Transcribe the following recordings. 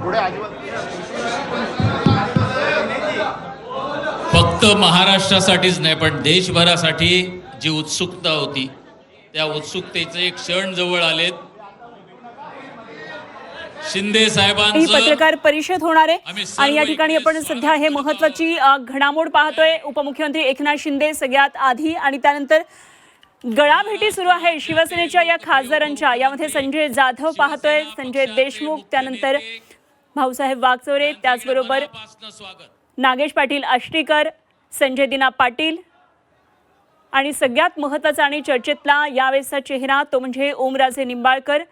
पुढे फक्त महाराष्ट्रासाठीच नाही पण देशभरासाठी जी उत्सुकता होती त्या उत्सुकतेचे एक क्षण जवळ आलेत। शिंदे साहेबांचं ही पत्रकार परिषद होणार आहे आणि या ठिकाणी आपण सध्या हे महत्त्वाची घडामोड पाहतोय। उपमुख्यमंत्री एकनाथ शिंदे सगळ्यात आधी आणि त्यानंतर गळाभेटी सुरू आहे शिवसेनेच्या या खासदारांच्या। यामध्ये संजय जाधव पाहतोय, संजय देशमुख, त्यानंतर भाऊसाहेब वागचौरे, त्याचबरोबर नागेश पाटील आष्टीकर, संजय दिना पाटील आणि सगळ्यात महत्त्वाचा आणि चर्चेतला यावेळेसचा चेहरा तो म्हणजे ओमराजे निंबाळकर।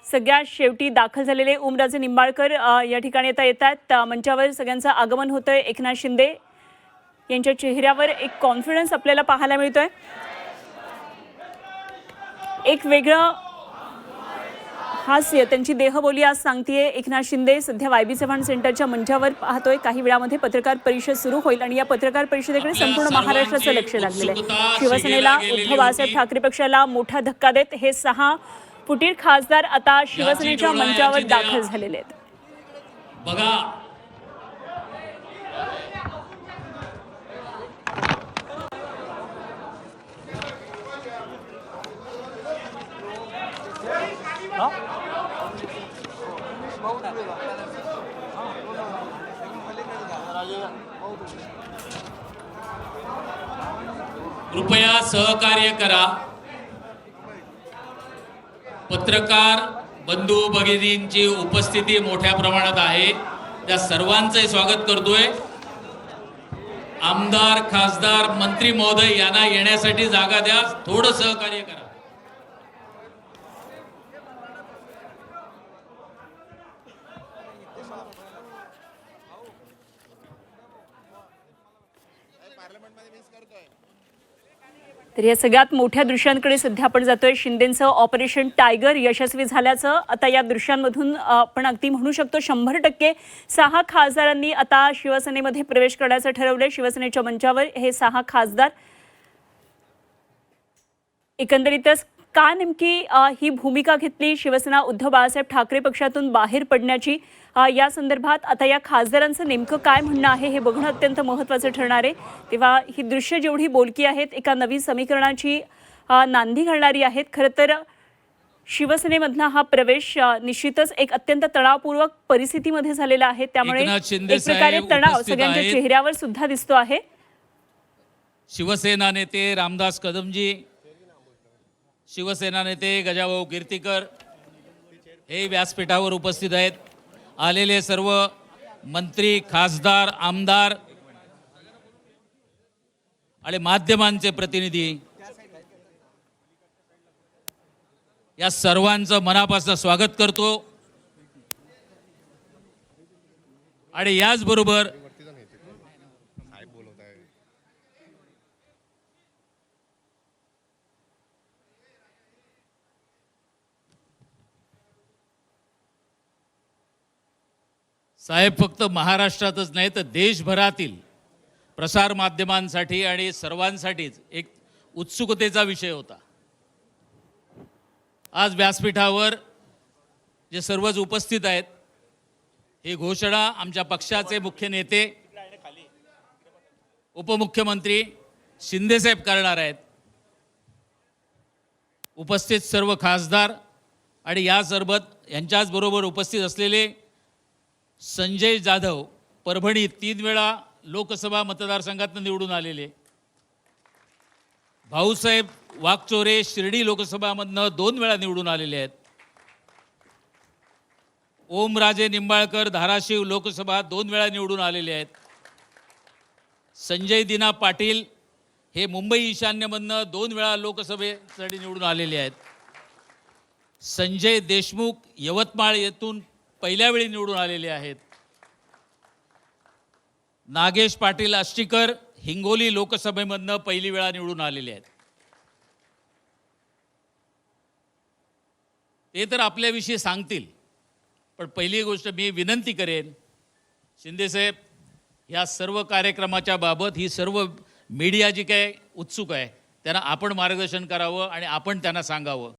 सगळ्यात शेवटी दाखल झालेले ओमराजे निंबाळकर या ठिकाणी आता येत आहेत मंचावर। सगळ्यांचं आगमन होतंय। एकनाथ शिंदे यांच्या चेहऱ्यावर एक कॉन्फिडन्स आपल्याला पाहायला मिळतोय, एक वेगळं हास्य त्यांची देहबोली आज सांगतेय। एकनाथ शिंदे सध्या वायबी चव्हाण सेंटरच्या मंचावर पाहतोय। काही वेळामध्ये पत्रकार परिषद सुरू होईल आणि या पत्रकार परिषदेकडे संपूर्ण महाराष्ट्राचं लक्ष लागलेलं आहे। शिवसेनेला उद्धव बाळासाहेब ठाकरे पक्षाला मोठा धक्का देत हे 6 फुटीर खासदार आता शिवसेनेच्या मंचावर दाखल झालेले आहेत। बघा कृपया सहकार्य करा। पत्रकार बंधू भगिनींची उपस्थिती मोठ्या प्रमाणात आहे, त्या सर्वांचे स्वागत करतोय। आमदार, खासदार, मंत्री महोदय यांना येण्यासाठी जागा द्या, थोडं सहकार्य करा। तर या सगळ्यात मोठ्या दृश्यांकडे सध्या आपण जातोय। शिंदेंचं ऑपरेशन टायगर यशस्वी झाल्याचं आता या दृश्यांमधून आपण अगदी म्हणू शकतो 100% 6 खासदारांनी आता शिवसेनेमध्ये प्रवेश करण्याचं ठरवलंय। शिवसेनेच्या मंचावर हे 6 खासदार एकंदरीतच का नेमकी ही भूमिका घेतली शिवसेना उद्धव बाळासाहेब ठाकरे पक्षातून बाहेर पडण्याची, या संदर्भात आता या खासदारांचं नेमकं काय म्हणणं आहे हे बघणं अत्यंत महत्त्वाचं ठरणार आहे। तेव्हा ही दृश्य जेवढी बोलकी आहेत एका नवीन समीकरणाची नांदी घालणारी आहेत। खरं तर शिवसेनेमधला हा प्रवेश निश्चितच एक अत्यंत तणावपूर्वक परिस्थितीमध्ये झालेला आहे, त्यामुळे एक प्रकारे तणाव सगळ्यांच्या चेहऱ्यावर सुद्धा दिसतो आहे। शिवसेना नेते रामदास कदमजी, शिवसेना नेते गजाभाऊ कीर्तीकर हे व्यासपीठावर उपस्थित आहेत। आलेले सर्व मंत्री, खासदार, आमदार आणि माध्यमांचे प्रतिनिधी, या सर्वांचं मनापासून स्वागत करतो। आणि याचबरोबर साहेब फक्त महाराष्ट्रातच नाही तर देशभरातील प्रसार माध्यमांसाठी आणि सर्वांसाठीच एक उत्सुकतेचा विषय होता। आज व्यासपीठावर जे सर्वच उपस्थित आहेत ही घोषणा आमच्या पक्षाचे मुख्य नेते उपमुख्यमंत्री शिंदेसाहेब करणार आहेत। उपस्थित सर्व खासदार आणि यांच्याच बरोबर उपस्थित असलेले संजय जाधव परभणी 3 वेळा लोकसभा मतदारसंघातून निवडून आलेले, भाऊसाहेब वागचौरे शिर्डी लोकसभामधनं 2 वेळा निवडून आलेले आहेत, ओमराजे निंबाळकर धाराशिव लोकसभा 2 वेळा निवडून आलेले आहेत, संजय दिना पाटील हे मुंबई ईशान्यमधनं 2 वेळा लोकसभेसाठी निवडून आलेले आहेत, संजय देशमुख यवतमाळ येथून पहिल्या वेळी निवडून आलेले आहेत, नागेश पाटील आष्टीकर हिंगोली लोकसभेमधनं पहिली वेळा निवडून आलेले आहेत। ते तर आपल्याविषयी सांगतील, पण पहिली गोष्ट मी विनंती करेन शिंदेसाहेब या सर्व कार्यक्रमाच्या बाबत ही सर्व मीडिया जी काय उत्सुक आहे त्यांना आपण मार्गदर्शन करावं आणि आपण त्यांना सांगावं